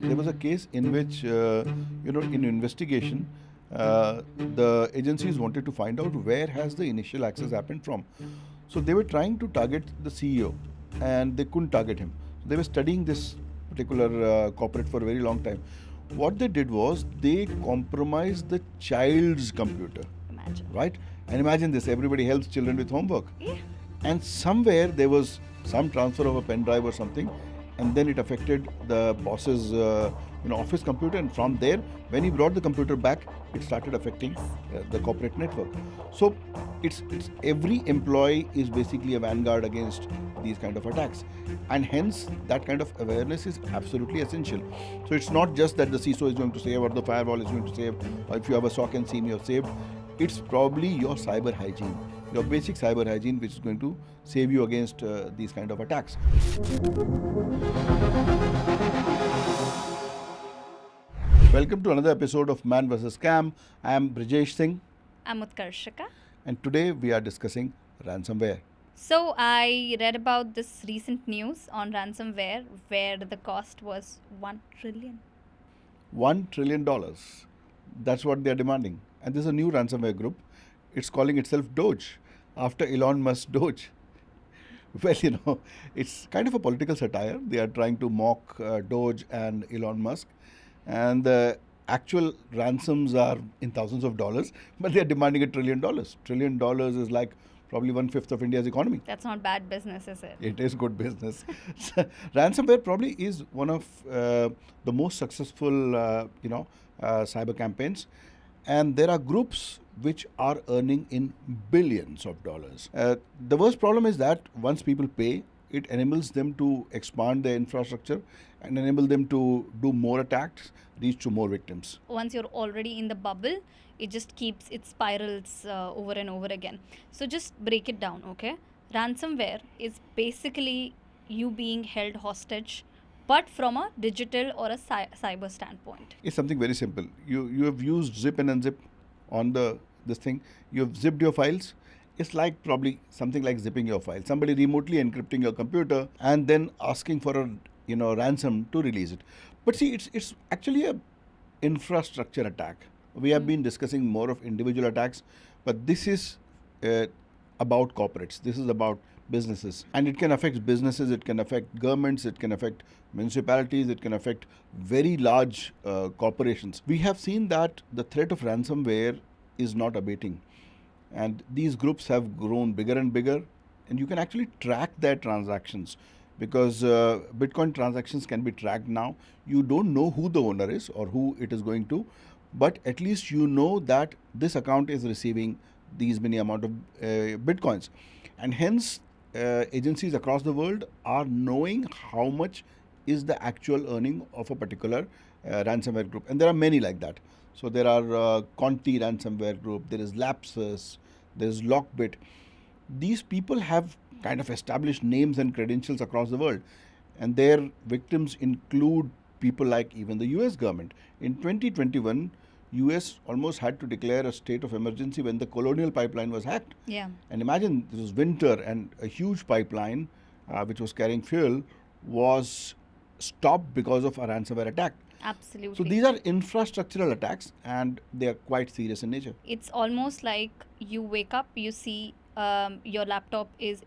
There was a case in which, in investigation, the agencies wanted to find out where has the initial access happened from. So they were trying to target the CEO, and they couldn't target him. So they were studying this particular corporate for a very long time. What they did was they compromised the child's computer, Imagine. right? And imagine this: everybody helps children with homework, Yeah. and somewhere there was some transfer of a pen drive or something, and then it affected the boss's office computer, and from there when he brought the computer back, it started affecting the corporate network. So it's every employee is basically a vanguard against these kind of attacks, and hence that kind of awareness is absolutely essential. So it's not just that the CISO is going to save or the firewall is going to save, or if you have a SOC and SIEM you're saved. It's probably your cyber hygiene, your basic cyber hygiene, which is going to save you against these kind of attacks. Welcome to another episode of Man vs. Scam. I am Brijesh Singh, I'm Utkarshica. and today we are discussing ransomware. So I read about this recent news on ransomware where the cost was 1 trillion. $1 trillion. That's what they are demanding. And there's a new ransomware group. It's calling itself Doge, after Elon Musk's Doge. Well, it's kind of a political satire. They are trying to mock Doge and Elon Musk. And the actual ransoms are in thousands of dollars, but they are demanding $1 trillion. $1 trillion is like probably 1/5 of India's economy. That's not bad business, is it? It is good business. Ransomware probably is one of the most successful, cyber campaigns, and there are groups which are earning in billions of dollars. The worst problem is that once people pay, it enables them to expand their infrastructure and enable them to do more attacks, reach to more victims. Once you're already in the bubble, it just it spirals over and over again. So just break it down, okay? Ransomware is basically you being held hostage, but from a digital or a cyber standpoint. It's something very simple. You have used zip and unzip on this thing. You have zipped your files. It's like probably something like zipping your file. Somebody remotely encrypting your computer and then asking for a ransom to release it. But see, it's actually a infrastructure attack. We have been discussing more of individual attacks, but this is about corporates. This is about businesses, and it can affect businesses. It can affect governments. It can affect municipalities. It can affect very large corporations. We have seen that the threat of ransomware is not abating, and these groups have grown bigger and bigger, and you can actually track their transactions because Bitcoin transactions can be tracked now. You don't know who the owner is or who it is going to, but at least you know that this account is receiving these many amount of Bitcoins, and hence agencies across the world are knowing how much is the actual earning of a particular ransomware group, and there are many like that. So there are Conti ransomware group, there is Lapsus, there is Lockbit. These people have kind of established names and credentials across the world, and their victims include people like even the US government. In 2021, US almost had to declare a state of emergency when the Colonial Pipeline was hacked. Yeah. And imagine this was winter, and a huge pipeline which was carrying fuel was stopped because of a ransomware attack. Absolutely. So these are infrastructural attacks, and they are quite serious in nature. It's almost like you wake up, you see your laptop is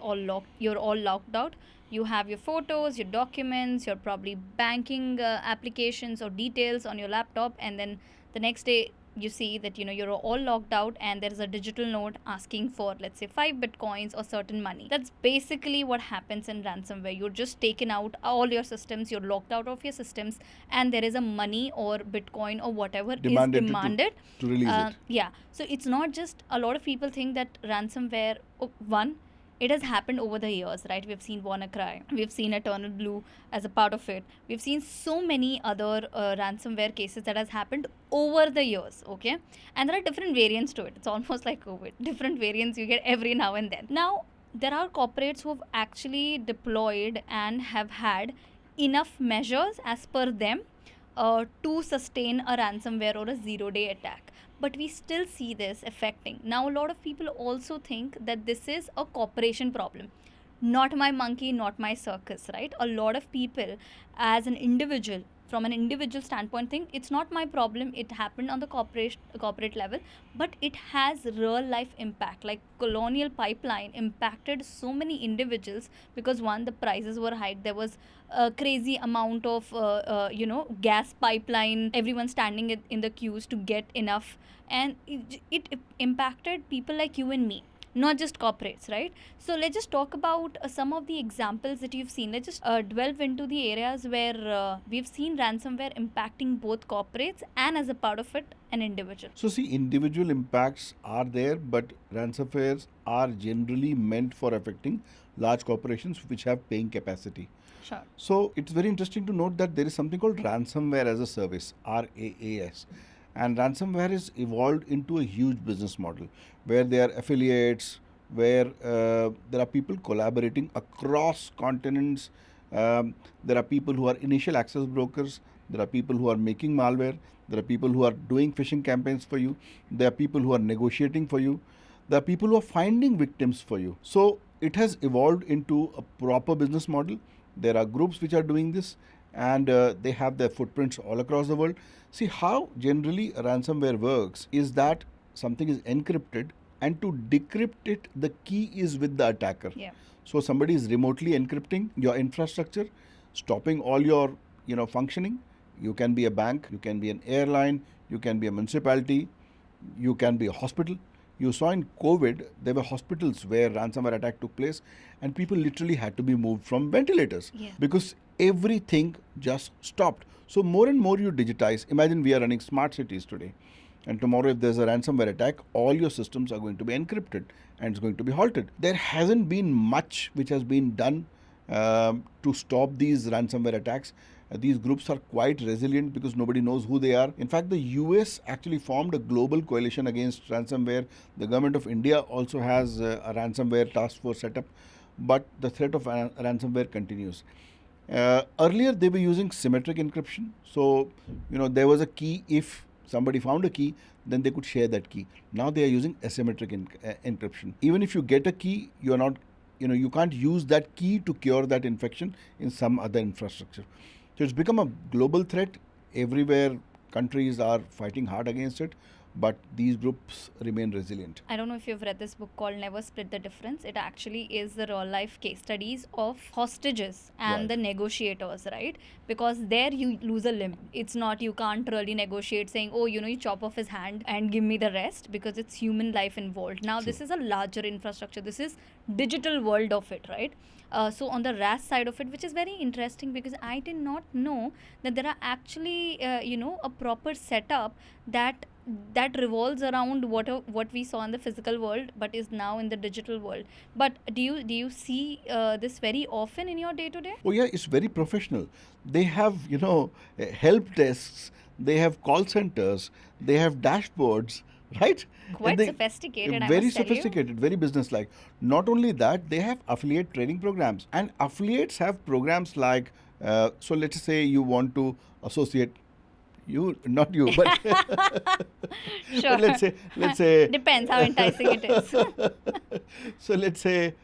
all locked. You're all locked out. You have your photos, your documents, your probably banking applications or details on your laptop, and then the next day you see that you're all locked out, and there's a digital note asking for, let's say, 5 bitcoins or certain money. That's basically what happens in ransomware. You're just taken out all your systems, you're locked out of your systems, and there is a money or bitcoin or whatever is demanded to release it. Yeah. So it's not just, a lot of people think that ransomware, it has happened over the years, right? We've seen WannaCry, we've seen Eternal Blue as a part of it, we've seen so many other ransomware cases that has happened over the years, okay? And there are different variants to it. It's almost like COVID. Different variants you get every now and then. Now, there are corporates who have actually deployed and have had enough measures as per them to sustain a ransomware or a zero-day attack. But we still see this affecting. Now, a lot of people also think that this is a corporation problem. Not my monkey, not my circus, right? A lot of people, as an individual, from an individual standpoint think it's not my problem, it happened on the corporate level, but it has real life impact. Like colonial pipeline impacted so many individuals because one, the prices were hiked, there was a crazy amount of gas pipeline, everyone standing in the queues to get enough, and it impacted people like you and me, not just corporates, right? So let's just talk about some of the examples that you've seen. Let's just delve into the areas where we've seen ransomware impacting both corporates and as a part of it, an individual. So see, individual impacts are there, but ransomwares are generally meant for affecting large corporations which have paying capacity. Sure. So it's very interesting to note that there is something called ransomware as a service, RAAS. And ransomware is evolved into a huge business model where there are affiliates, where there are people collaborating across continents. There are people who are initial access brokers. There are people who are making malware. There are people who are doing phishing campaigns for you. There are people who are negotiating for you. There are people who are finding victims for you. So it has evolved into a proper business model. There are groups which are doing this, and they have their footprints all across the world. See, how generally a ransomware works is that something is encrypted, and to decrypt it, the key is with the attacker. Yeah. So somebody is remotely encrypting your infrastructure, stopping all your functioning. You can be a bank, you can be an airline, you can be a municipality, you can be a hospital. You saw in COVID, there were hospitals where ransomware attack took place, and people literally had to be moved from ventilators because everything just stopped. So more and more you digitize. Imagine we are running smart cities today, and tomorrow if there's a ransomware attack, all your systems are going to be encrypted and it's going to be halted. There hasn't been much which has been done to stop these ransomware attacks. These groups are quite resilient because nobody knows who they are. In fact, the US actually formed a global coalition against ransomware. The government of India also has a ransomware task force set up, but the threat of ransomware continues. Earlier, they were using symmetric encryption. So, there was a key. If somebody found a key, then they could share that key. Now they are using asymmetric encryption. Even if you get a key, you are not, you can't use that key to cure that infection in some other infrastructure. So it's become a global threat. Everywhere, countries are fighting hard against it, but these groups remain resilient. I don't know if you've read this book called Never Split the Difference. It actually is the real life case studies of hostages and the negotiators, right? Because there you lose a limb. It's not, you can't really negotiate saying, oh, you chop off his hand and give me the rest, because it's human life involved. Now, this is a larger infrastructure. This is digital world of it, right? So on the RAS side of it, which is very interesting because I did not know that there are actually, a proper setup that revolves around what we saw in the physical world, but is now in the digital world. But do you see this very often in your day to day? Oh yeah, it's very professional. They have help desks, they have call centers, they have dashboards, right? Quite sophisticated. Very sophisticated, very business-like. Not only that, they have affiliate training programs, and affiliates have programs like. So let's say you want to associate. You, not you, but sure. But let's say depends how enticing it is. So let's say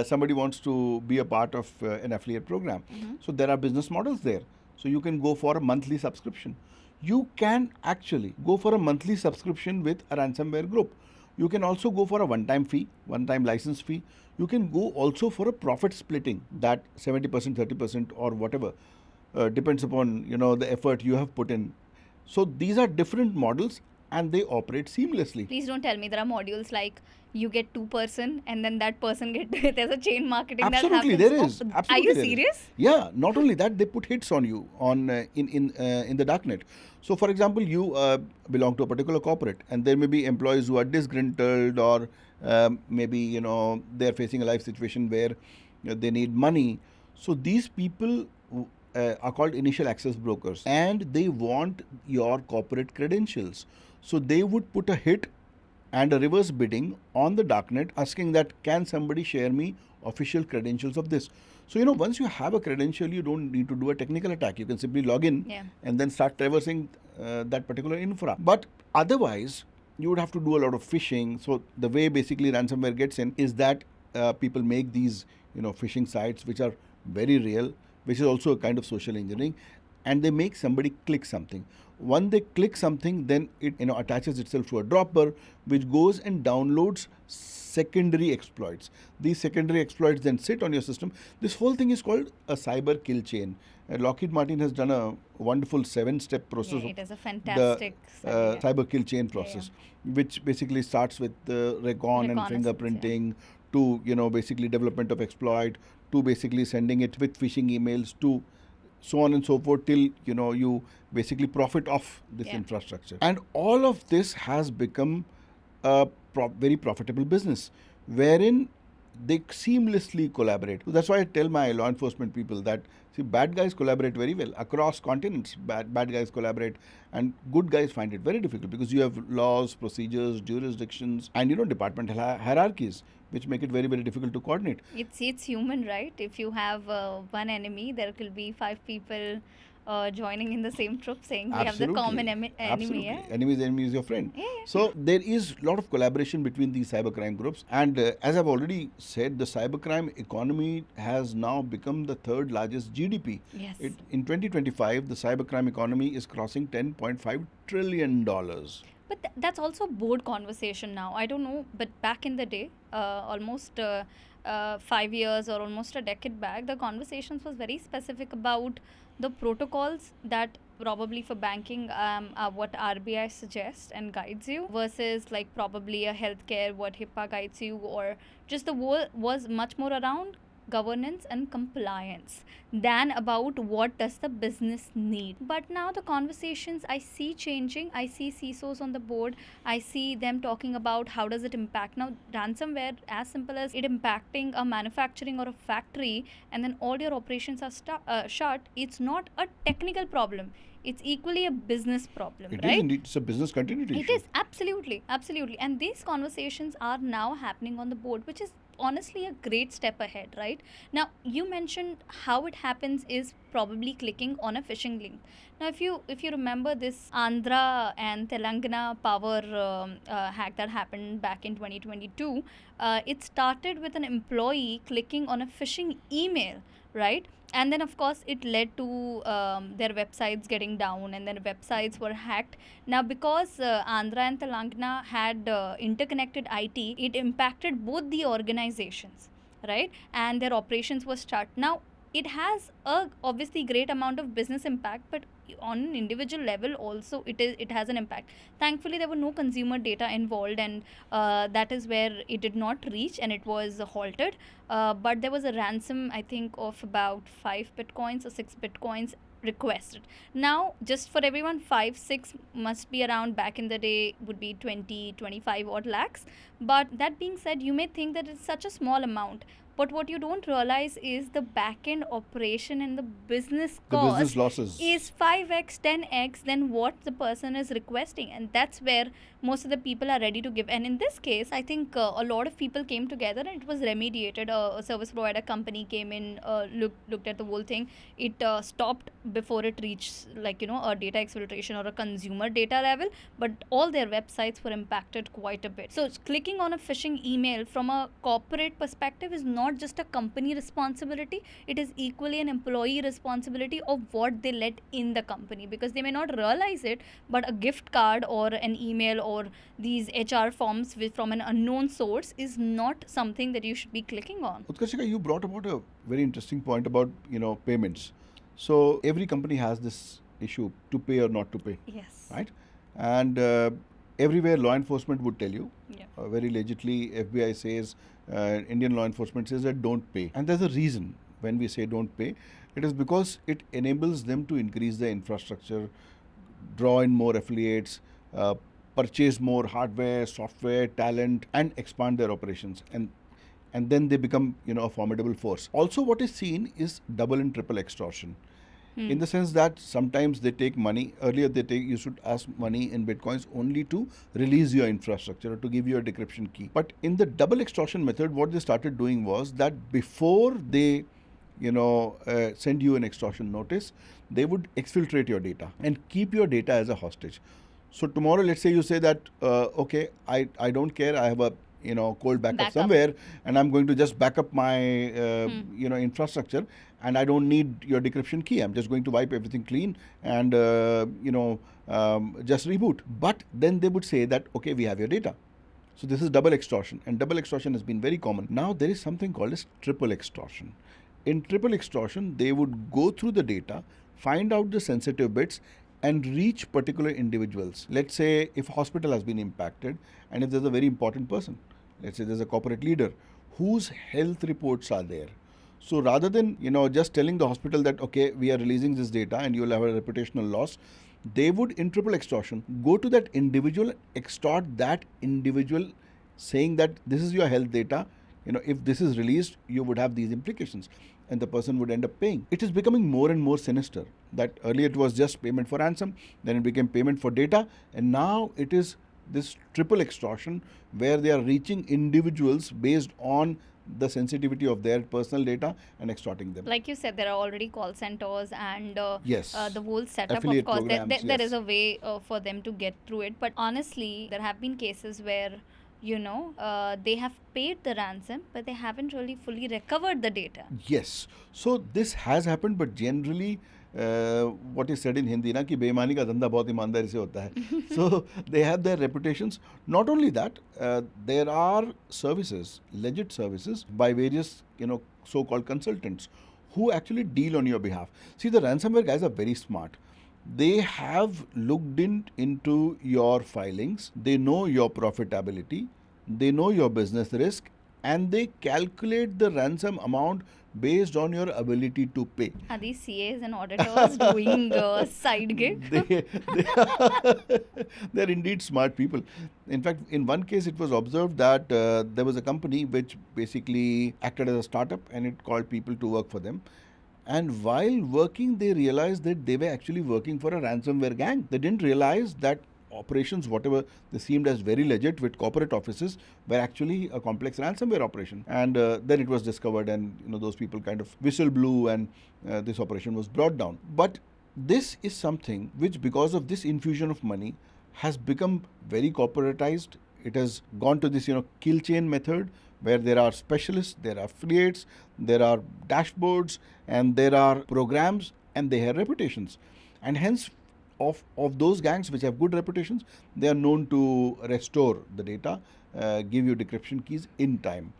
somebody wants to be a part of an affiliate program. So there are business models there. So you can go for a monthly subscription. You can actually go for a monthly subscription with a ransomware group. You can also go for a one-time fee, one-time license fee. You can go also for a profit splitting, that 70%, 30% or whatever. Depends upon the effort you have put in. So these are different models and they operate seamlessly. Please don't tell me there are modules like you get 2% and then that person get there's a chain marketing. Absolutely, that there happens. is. Absolutely, are you there serious? Is. Yeah. Not only that, they put hits on you on in the darknet. So, for example, you belong to a particular corporate, and there may be employees who are disgruntled, or maybe they are facing a life situation where they need money. So these people are called initial access brokers, and they want your corporate credentials. So they would put a hit and a reverse bidding on the darknet, asking that, can somebody share me official credentials of this? So, once you have a credential, you don't need to do a technical attack. You can simply log in and then start traversing that particular infra. But otherwise, you would have to do a lot of phishing. So the way basically ransomware gets in is that people make these, phishing sites which are very real, which is also a kind of social engineering. and they make somebody click something. When they click something, then it attaches itself to a dropper, which goes and downloads secondary exploits. These secondary exploits then sit on your system. This whole thing is called a cyber kill chain. Lockheed Martin has done a wonderful 7-step process. Yeah, it is a fantastic cyber kill chain process, which basically starts with recon and fingerprinting, to basically development of exploit, to basically sending it with phishing emails, to so on and so forth, till you basically profit off this infrastructure. And all of this has become a very profitable business, wherein they seamlessly collaborate. So that's why I tell my law enforcement people that, see, bad guys collaborate very well across continents. Bad guys collaborate, and good guys find it very difficult, because you have laws, procedures, jurisdictions, and department hierarchies, which make it very, very difficult to coordinate. It's human, right? If you have one enemy, there will be 5 people joining in the same troop, saying we have the common enemy. Yeah? Enemy is your friend. So there is a lot of collaboration between these cybercrime groups, and as I've already said, the cybercrime economy has now become the 3rd largest GDP. Yes. In 2025, the cybercrime economy is crossing $10.5 trillion. But that's also board conversation now. I don't know, but back in the day, almost 5 years or almost a decade back, the conversations was very specific about the protocols that probably for banking, what RBI suggests and guides you, versus like probably a healthcare, what HIPAA guides you, or just the whole was much more around governance and compliance than about what does the business need. But now the conversations I see changing. I see CISOs on the board. I see them talking about how does it impact. Now ransomware, as simple as it impacting a manufacturing or a factory, and then all your operations are shut. It's not a technical problem. It's equally a business problem, It right? is indeed. It's a business continuity issue. It is, absolutely. And these conversations are now happening on the board, which is honestly a great step ahead, right? Now, you mentioned how it happens is probably clicking on a phishing link. Now, if you remember this Andhra and Telangana power hack that happened back in 2022, it started with an employee clicking on a phishing email, right? And then, of course, it led to their websites getting down, and then websites were hacked. Now, because Andhra and Telangana had interconnected IT, it impacted both the organizations, right? And their operations were shut. Now, it has a obviously great amount of business impact, but on an individual level also it has an impact. Thankfully, there were no consumer data involved, and that is where it did not reach and it was halted. But there was a ransom, I think, of about 5 bitcoins or 6 bitcoins requested. Now, just for everyone, 5-6 must be around, back in the day would be 20-25 odd lakhs. But that being said, you may think that it's such a small amount, but what you don't realize is the back-end operation and the business cost, business losses, is 5x, 10x than what the person is requesting. And that's where most of the people are ready to give. And in this case, I think a lot of people came together and it was remediated. A service provider company came in, looked at the whole thing. It stopped before it reached a data exfiltration or a consumer data level, but all their websites were impacted quite a bit. So clicking on a phishing email from a corporate perspective is not just a company responsibility, it is equally an employee responsibility of what they let in the company, because they may not realize it, but a gift card or an email or these HR forms from an unknown source is not something that you should be clicking on. Utkarshica, you brought about a very interesting point about payments. So every company has this issue, to pay or not to pay. Yes. Right? And everywhere law enforcement would tell you, Yeah. very legitimately, FBI says, Indian law enforcement says that don't pay. And there's a reason when we say don't pay. It is because it enables them to increase their infrastructure, draw in more affiliates, purchase more hardware, software, talent, and expand their operations. And then they become, a formidable force. Also, what is seen is double and triple extortion. In the sense that sometimes they take money. Earlier, you should ask money in bitcoins only to release your infrastructure or to give you a decryption key. But in the double extortion method, what they started doing was that before they, send you an extortion notice, they would exfiltrate your data and keep your data as a hostage. So tomorrow, let's say you say that, okay, I don't care. I have a cold backup somewhere, and I'm going to just back up my infrastructure, and I don't need your decryption key. I'm just going to wipe everything clean and just reboot. But then they would say that, okay, we have your data. So this is double extortion, and double extortion has been very common. Now there is something called as triple extortion. In triple extortion, they would go through the data, find out the sensitive bits, and reach particular individuals. Let's say if a hospital has been impacted, and if there's a very important person, let's say there's a corporate leader whose health reports are there. So rather than just telling the hospital that, okay, we are releasing this data and you will have a reputational loss, they would, in triple extortion, go to that individual, extort that individual, saying that this is your health data. If this is released, you would have these implications, and the person would end up paying. It is becoming more and more sinister. That earlier it was just payment for ransom, then it became payment for data, and now it is this triple extortion where they are reaching individuals based on the sensitivity of their personal data and extorting them. Like you said, there are already call centers and Yes. The whole setup, Affiliate of course, programs, there yes. is a way for them to get through it. But honestly, there have been cases where, they have paid the ransom, but they haven't really fully recovered the data. Yes. So this has happened, but generally what is said in Hindi na कि बेईमानी का धंधा बहुत ईमानदारी से होता है. So they have their reputations. Not only that, there are services, legit services by various so-called consultants who actually deal on your behalf. See, the ransomware guys are very smart. They have looked into your filings, they know your profitability, they know your business risk, and they calculate the ransom amount based on your ability to pay. Are these CAs and auditors doing side gig? They're indeed smart people. In fact, in one case, it was observed that there was a company which basically acted as a startup, and it called people to work for them. And while working, they realized that they were actually working for a ransomware gang. They didn't realize that operations, whatever they seemed as very legit with corporate offices, were actually a complex ransomware operation. And then it was discovered, and those people kind of whistle blew, and this operation was brought down. But this is something which, because of this infusion of money, has become very corporatized. It has gone to this kill chain method, where there are specialists, there are affiliates, there are dashboards, and there are programs, and they have reputations. And hence, of those gangs which have good reputations, they are known to restore the data, give you decryption keys in time.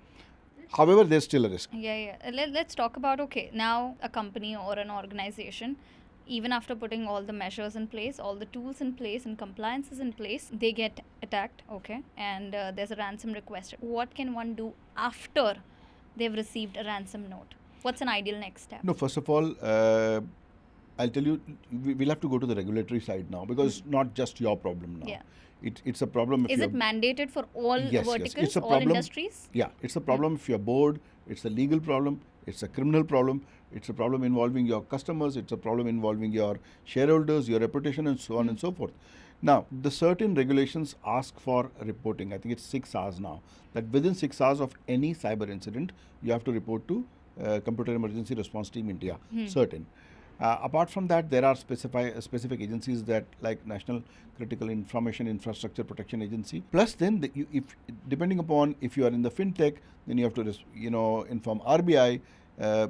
However, there's still a risk. Yeah. Let's talk about, okay, now a company or an organization, even after putting all the measures in place, all the tools in place and compliances in place, they get attacked, okay, and there's a ransom request. What can one do after they've received a ransom note? What's an ideal next step? No, first of all, I'll tell you, we'll have to go to the regulatory side now, because it's not just your problem now. Yeah. It's a problem if Is it mandated for all verticals, it's a all problem. industries? Yeah, it's a problem if you're bored, it's a legal problem, it's a criminal problem, it's a problem involving your customers, it's a problem involving your shareholders, your reputation, and so on and so forth. Now, the certain regulations ask for reporting. I think it's 6 hours now. That within 6 hours of any cyber incident, you have to report to Computer Emergency Response Team India. Certain. Apart from that, there are specific agencies that, like National Critical Information Infrastructure Protection Agency. Plus, then if depending upon if you are in the fintech, then you have to inform RBI.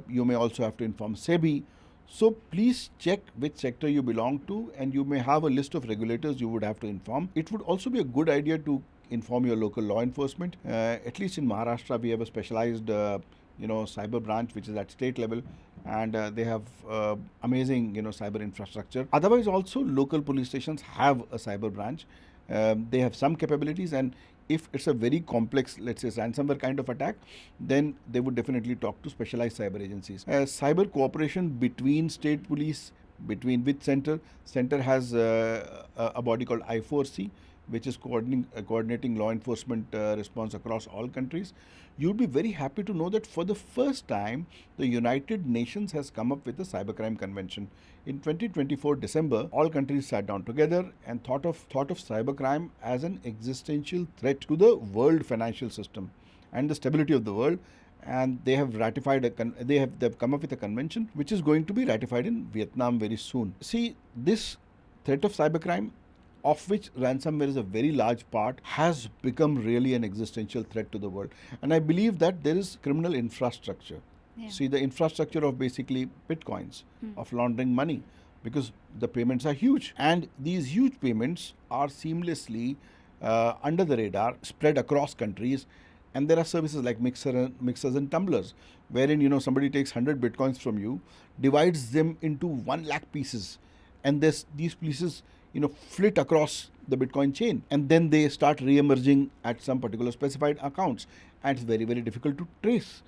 You may also have to inform SEBI. So please check which sector you belong to, and you may have a list of regulators you would have to inform. It would also be a good idea to inform your local law enforcement. At least in Maharashtra, we have a specialized cyber branch which is at state level, and they have amazing cyber infrastructure. Otherwise, also local police stations have a cyber branch. They have some capabilities, and if it's a very complex, let's say ransomware kind of attack, then they would definitely talk to specialized cyber agencies. Cyber cooperation between state police, between which center has a body called I4C, which is coordinating law enforcement response across all countries. You'd be very happy to know that for the first time, the United Nations has come up with a cybercrime convention. In 2024 December, all countries sat down together and thought of cybercrime as an existential threat to the world financial system and the stability of the world. And they have ratified they've come up with a convention which is going to be ratified in Vietnam very soon. See, this threat of cybercrime, of which ransomware is a very large part, has become really an existential threat to the world. And I believe that there is criminal infrastructure Yeah. See the infrastructure of basically bitcoins, of laundering money, because the payments are huge. And these huge payments are seamlessly under the radar, spread across countries. And there are services like mixers and tumblers, wherein somebody takes 100 bitcoins from you, divides them into 1 lakh pieces, and these pieces flit across the Bitcoin chain, and then they start re-emerging at some particular specified accounts, and it's very, very difficult to trace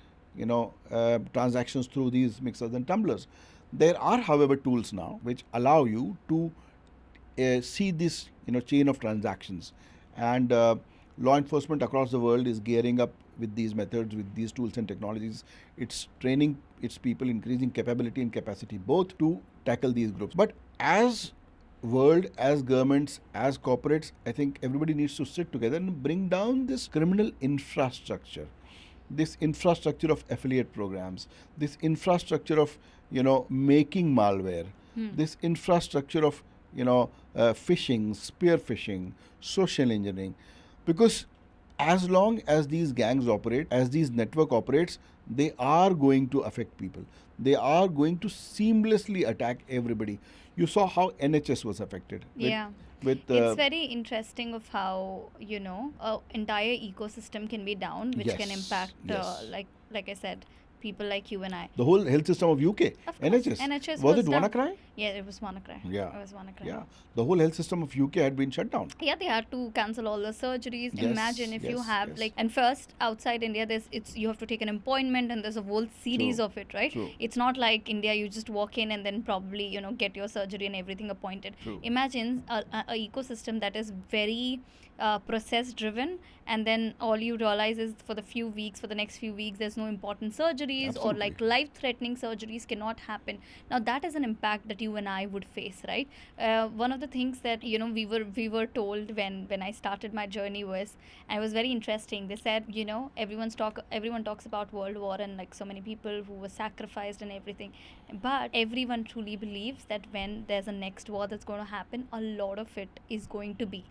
transactions through these mixers and tumblers. There are, however, tools now which allow you to see this chain of transactions, and law enforcement across the world is gearing up with these methods, with these tools and technologies. It's training its people, increasing capability and capacity both to tackle these groups. But as world, as governments, as corporates, I think everybody needs to sit together and bring down this criminal infrastructure, this infrastructure of affiliate programs, this infrastructure of making malware, this infrastructure of phishing, spear phishing, social engineering, because as long as these gangs operate, as these network operates, they are going to affect people. They are going to seamlessly attack everybody. You saw how NHS was affected. It's very interesting of how a entire ecosystem can be down, which can impact like I said, people like you and I. The whole health system of UK, Of course, NHS was it down. WannaCry? Yeah, it was WannaCry. Yeah. It was WannaCry. Yeah, the whole health system of UK had been shut down. Yeah, they had to cancel all the surgeries. Yes, Imagine if you yes, have yes. and first outside India, you have to take an appointment, and there's a whole series True, of it, right? true. It's not like India, you just walk in and then probably get your surgery and everything appointed. True. Imagine a ecosystem that is very process driven, and then all you realize is for the next few weeks, there's no important surgeries, or like Absolutely. life threatening surgeries cannot happen. Now that is an impact that you and I would face, right? One of the things that we were told when I started my journey was, and it was very interesting. They said, everyone talks about World War and like so many people who were sacrificed and everything, but everyone truly believes that when there's a next war that's going to happen, a lot of it is going to be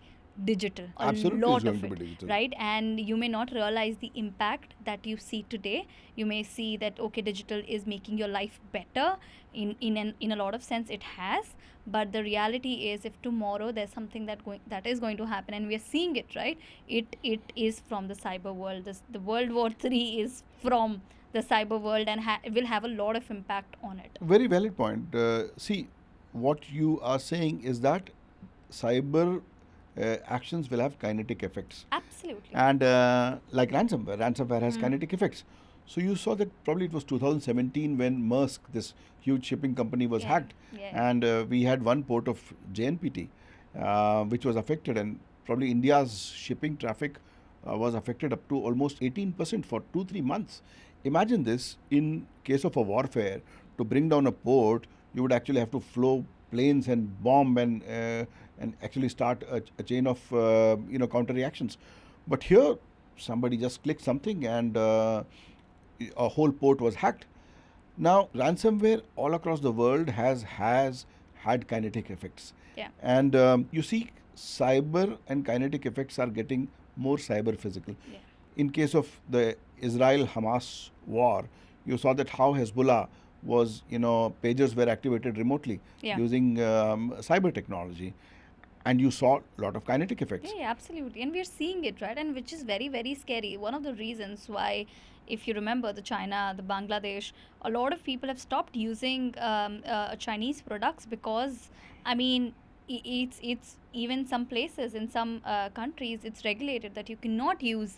digital. Absolutely, A lot it's going of to it, be digital. right? And you may not realize the impact that you see today. You may see that digital is making your life better. In a lot of sense, it has. But the reality is, if tomorrow there's something that is going to happen, and we are seeing it, right? It is from the cyber world. The World War III is from the cyber world, and will have a lot of impact on it. Very valid point. See, what you are saying is that cyber actions will have kinetic effects. Absolutely. And like ransomware has kinetic effects. So you saw that probably it was 2017 when Maersk, this huge shipping company, was hacked, and we had one port of JNPT which was affected, and probably India's shipping traffic was affected up to almost 18% for 2-3 months. Imagine this. In case of a warfare, to bring down a port, you would actually have to flow planes and bomb and actually start a chain of counter reactions. But here, somebody just clicked something and a whole port was hacked. Now, ransomware all across the world has had kinetic effects. Yeah. And you see, cyber and kinetic effects are getting more cyber physical. Yeah. In case of the Israel-Hamas war, you saw that how Hezbollah was, pagers were activated remotely using cyber technology. And you saw a lot of kinetic effects. Yeah, absolutely. And we're seeing it, right? And which is very, very scary. One of the reasons why, if you remember, the China, the Bangladesh, a lot of people have stopped using Chinese products because, I mean, it's even some places in some countries, it's regulated that you cannot use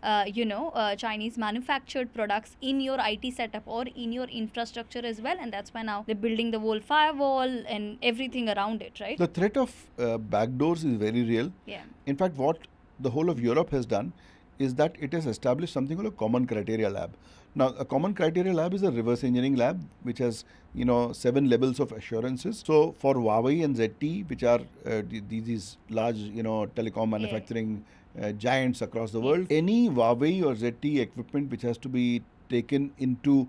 Chinese manufactured products in your IT setup or in your infrastructure as well, and that's why now they're building the whole firewall and everything around it, right? The threat of backdoors is very real. Yeah. In fact, what the whole of Europe has done is that it has established something called a common criteria lab. Now, a common criteria lab is a reverse engineering lab which has 7 levels of assurances. So for Huawei and ZTE, which are these large telecom manufacturing giants across the world, any Huawei or ZTE equipment which has to be taken into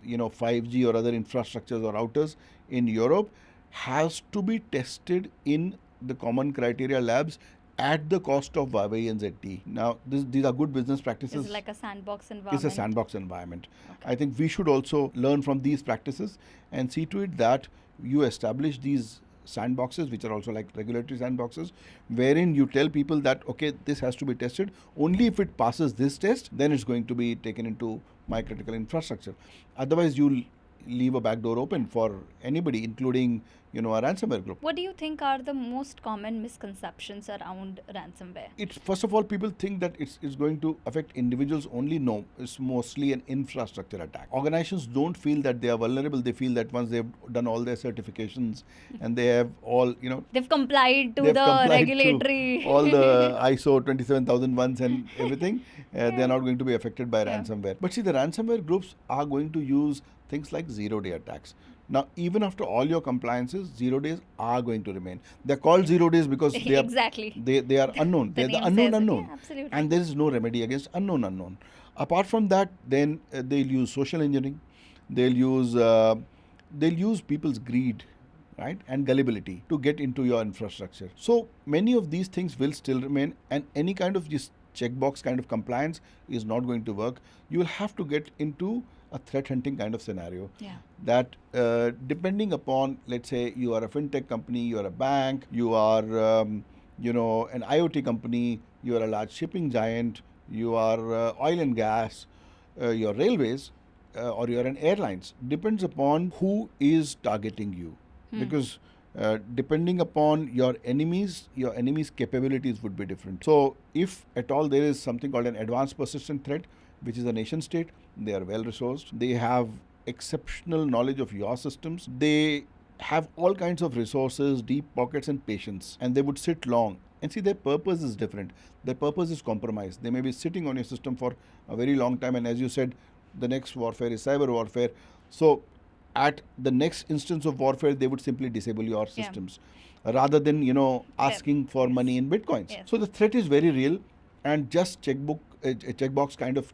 5G or other infrastructures or routers in Europe has to be tested in the common criteria labs at the cost of Huawei and ZTE. Now, these are good business practices. It's like a sandbox It's environment. a sandbox environment. Okay. I think we should also learn from these practices and see to it that you establish these sandboxes, which are also like regulatory sandboxes, wherein you tell people that, okay, this has to be tested. Only if it passes this test, then it's going to be taken into my critical infrastructure. Otherwise, you'll leave a back door open for anybody, including, a ransomware group. What do you think are the most common misconceptions around ransomware? It's first of all, people think that it's going to affect individuals only. No, it's mostly an infrastructure attack. Organizations don't feel that they are vulnerable. They feel that once they've done all their certifications and they have all, They've complied to they've the complied regulatory. to all the ISO 27001s and everything, they're not going to be affected by Yeah. ransomware. But see, the ransomware groups are going to use things like zero-day attacks. Now, even after all your compliances, 0 days are going to remain. They're called 0 days because they are Exactly. they are unknown. The They're the name unknown says it. unknown. Yeah, absolutely. And there is no remedy against unknown. Apart from that, then they'll use social engineering. They'll use people's greed, right, and gullibility to get into your infrastructure. So many of these things will still remain, and any kind of this checkbox kind of compliance is not going to work. You will have to get into a threat hunting kind of scenario. Yeah. That depending upon, let's say you are a fintech company, you are a bank, you are an IoT company, you are a large shipping giant, you are oil and gas, your railways, or you are an airlines. Depends upon who is targeting you, because depending upon your enemies capabilities would be different. So if at all there is something called an advanced persistent threat, which is a nation state, they are well resourced, they have exceptional knowledge of your systems, they have all kinds of resources, deep pockets and patience, and they would sit long. And see, their purpose is different. Their purpose is compromise. They may be sitting on your system for a very long time, and as you said, the next warfare is cyber warfare. So at the next instance of warfare, they would simply disable your systems rather than, asking for money in bitcoins. Yes. So the threat is very real, and just checkbox kind of,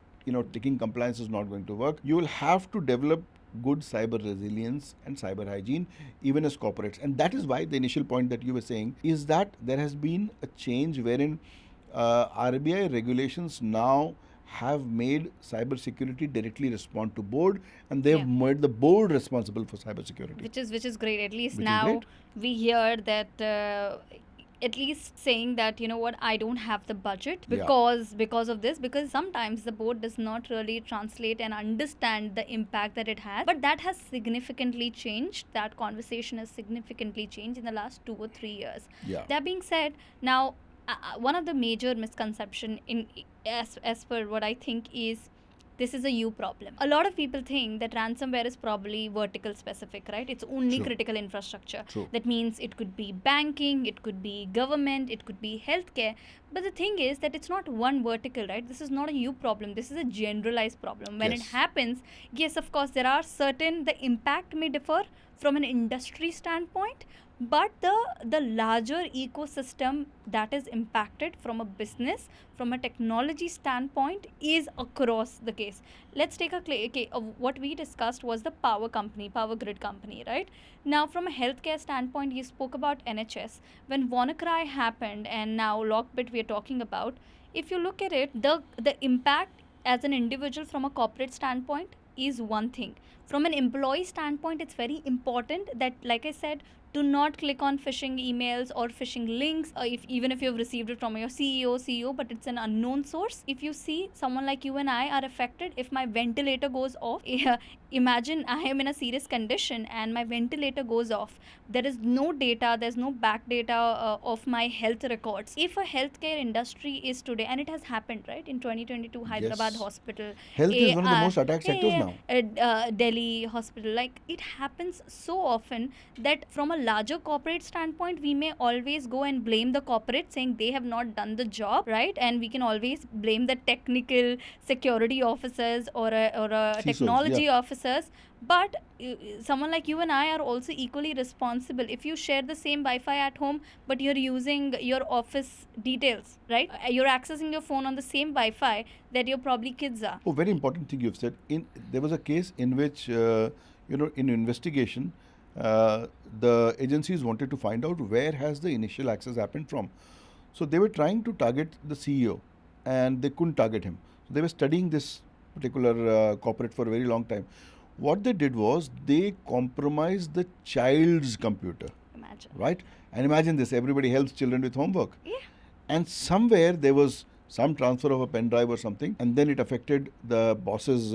ticking compliance is not going to work. You will have to develop good cyber resilience and cyber hygiene, even as corporates. And that is why the initial point that you were saying is that there has been a change wherein RBI regulations now have made cybersecurity directly respond to board, and they've made the board responsible for cybersecurity. Which is great. At least Which is now great. we hear that at least saying that, I don't have the budget because of this, because sometimes the board does not really translate and understand the impact that it has. But that has significantly changed. That conversation has significantly changed in the last 2 or 3 years. Yeah. That being said, now one of the major misconception as per what I think is, this is a you problem. A lot of people think that ransomware is probably vertical specific, right? It's only True. critical infrastructure. True. That means it could be banking, it could be government, it could be healthcare. But the thing is that it's not one vertical, right? This is not a you problem. This is a generalized problem. When it Yes. happens, yes, of course, there are the impact may differ from an industry standpoint, but the larger ecosystem that is impacted from a business, from a technology standpoint, is across the case. Let's take what we discussed was the power grid company, right? Now from a healthcare standpoint, you spoke about NHS. When WannaCry happened, and now Lockbit we are talking about, if you look at it, the impact as an individual from a corporate standpoint is one thing. From an employee standpoint, it's very important that, like I said, do not click on phishing emails or phishing links, even if you've received it from your CEO, but it's an unknown source. If you see someone like you and I are affected, if my ventilator goes off, imagine I am in a serious condition and my ventilator goes off. There is no data, there's no back data of my health records. If a healthcare industry is today, and it has happened, right, in 2022, Hyderabad Yes. hospital, Health is one of the most attacked sectors now. Delhi hospital, like, it happens so often that from a larger corporate standpoint, we may always go and blame the corporate, saying they have not done the job, right? And we can always blame the technical security officers or a CISOs, technology yeah. officers. But someone like you and I are also equally responsible. If you share the same Wi-Fi at home, but you're using your office details, right? You're accessing your phone on the same Wi-Fi that your probably kids are. Oh, very important thing you've said. There was a case in which, in investigation, the agencies wanted to find out where has the initial access happened from. So they were trying to target the CEO, and they couldn't target him. So they were studying this particular corporate for a very long time. What they did was they compromised the child's computer, Imagine. right? And imagine this: everybody helps children with homework, Yeah. and somewhere there was some transfer of a pen drive or something, and then it affected the boss's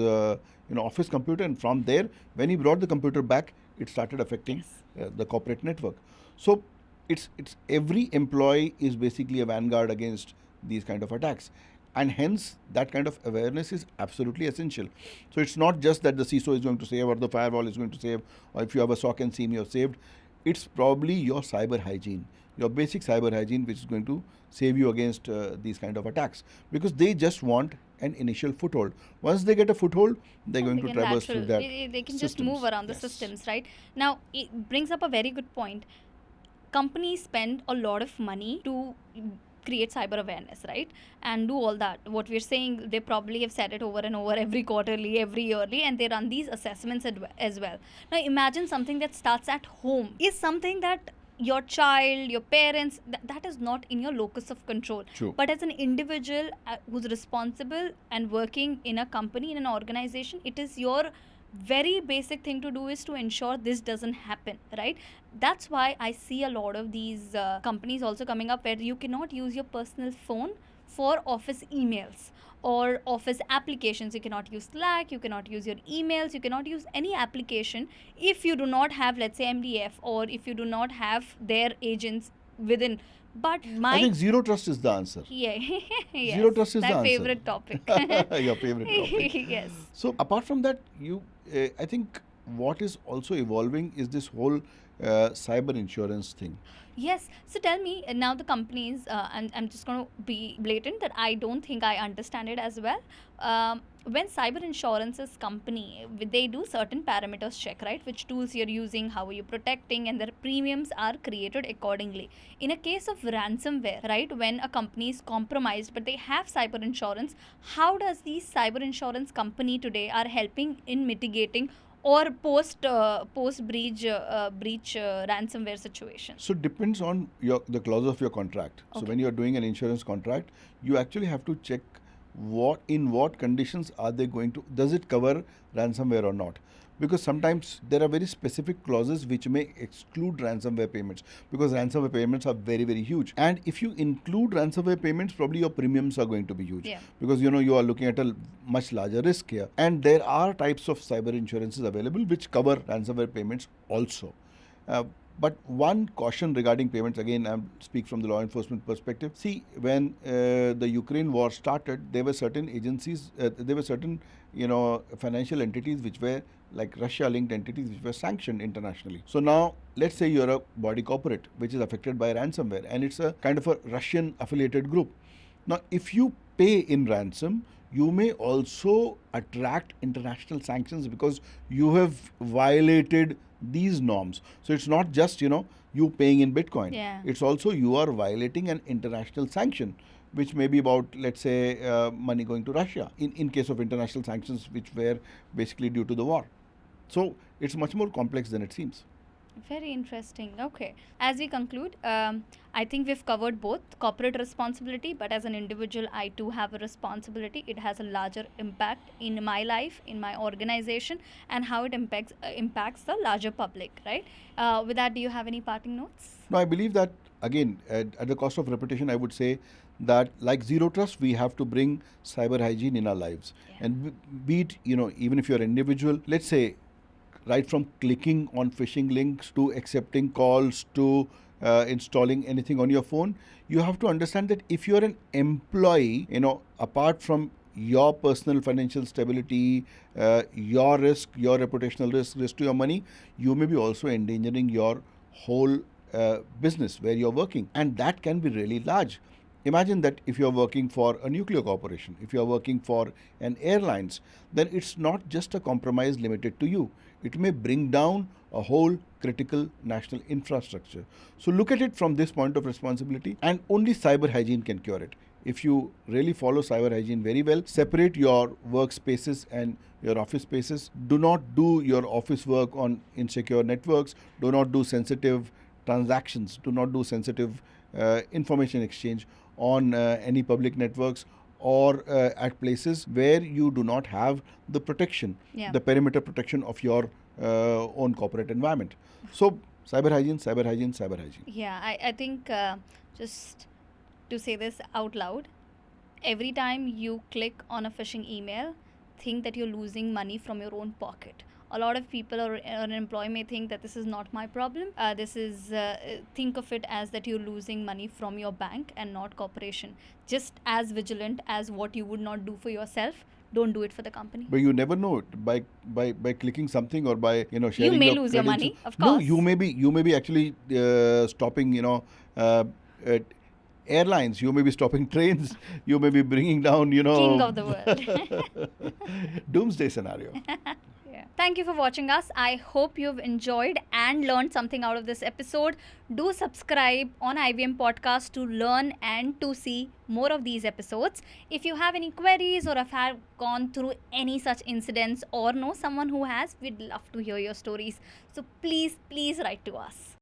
office computer, and from there, when he brought the computer back, it started affecting the corporate network. So it's every employee is basically a vanguard against these kind of attacks, and hence that kind of awareness is absolutely essential. So it's not just that the CISO is going to save or the firewall is going to save, or if you have a SOC and SIEM you're saved. It's probably your cyber hygiene, your basic cyber hygiene, which is going to save you against these kind of attacks, because they just want an initial foothold. Once they get a foothold, they're going to Something traverse lateral. through that. They can just systems. move around the Yes. systems, right? Now, it brings up a very good point. Companies spend a lot of money to create cyber awareness, right? And do all that. What we're saying, they probably have said it over and over every quarterly, every yearly, and they run these assessments as well. Now, imagine something that starts at home is something that your child, your parents, that is not in your locus of control. True. But as an individual who's responsible and working in a company, in an organization, it is your very basic thing to do is to ensure this doesn't happen, right? That's why I see a lot of these companies also coming up where you cannot use your personal phone for office emails or office applications. You cannot use Slack, you cannot use your emails, you cannot use any application if you do not have, let's say, MDF, or if you do not have their agents within. But I think zero trust is the answer. Yeah. Yes, Zero trust is the my answer. favorite topic. Your favorite topic. Yes. So apart from that, I think what is also evolving is this whole cyber insurance thing. Yes. So tell me, now the companies, and I'm just going to be blatant that I don't think I understand it as well. When cyber insurance's company, they do certain parameters check, right? Which tools you're using, how are you protecting, and their premiums are created accordingly. In a case of ransomware, right, when a company is compromised but they have cyber insurance, how does the cyber insurance company today are helping in mitigating or post breach ransomware situation? So depends on the clause of your contract. So Okay. when you are doing an insurance contract, you actually have to check what conditions are they going to, does it cover ransomware or not? Because sometimes there are very specific clauses which may exclude ransomware payments, because ransomware payments are very, very huge. And if you include ransomware payments, probably your premiums are going to be huge. Yeah. Because you are looking at a much larger risk here. And there are types of cyber insurances available which cover ransomware payments also. But one caution regarding payments, again, I speak from the law enforcement perspective. See, when the Ukraine war started, there were certain agencies, there were certain, financial entities which were like Russia-linked entities which were sanctioned internationally. So now, let's say you're a body corporate which is affected by ransomware, and it's a kind of a Russian-affiliated group. Now, if you pay in ransom, you may also attract international sanctions because you have violated these norms. So it's not just, you paying in Bitcoin. Yeah. It's also you are violating an international sanction, which may be about, let's say, money going to Russia, in case of international sanctions which were basically due to the war. So it's much more complex than it seems. Very interesting. Okay. As we conclude, I think we've covered both corporate responsibility, but as an individual, I too have a responsibility. It has a larger impact in my life, in my organization, and how it impacts the larger public, right? With that, do you have any parting notes? No, I believe that, again, at the cost of repetition, I would say that like zero trust, we have to bring cyber hygiene in our lives. Yeah. And be it, even if you're an individual, let's say, right from clicking on phishing links to accepting calls to installing anything on your phone, you have to understand that if you're an employee, apart from your personal financial stability, your risk, your reputational risk to your money, you may be also endangering your whole business where you're working. And that can be really large. Imagine that if you're working for a nuclear corporation, if you're working for an airlines, then it's not just a compromise limited to you. It may bring down a whole critical national infrastructure. So look at it from this point of responsibility, and only cyber hygiene can cure it. If you really follow cyber hygiene very well, separate your workspaces and your office spaces. Do not do your office work on insecure networks. Do not do sensitive transactions. Do not do sensitive information exchange on any public networks or at places where you do not have the protection, the perimeter protection of your own corporate environment. So cyber hygiene, cyber hygiene, cyber hygiene. Yeah, I think just to say this out loud, every time you click on a phishing email, think that you're losing money from your own pocket. A lot of people or an employee may think that this is not my problem. Think of it as that you're losing money from your bank and not corporation. Just as vigilant as what you would not do for yourself, don't do it for the company. But you never know it. By clicking something or by sharing you may your lose your money, credentials- of course. No, you may be actually stopping airlines. You may be stopping trains. You may be bringing down King of the world. doomsday scenario. Yeah. Thank you for watching us. I hope you've enjoyed and learned something out of this episode. Do subscribe on IVM Podcast to learn and to see more of these episodes. If you have any queries or have gone through any such incidents or know someone who has, we'd love to hear your stories. So please write to us.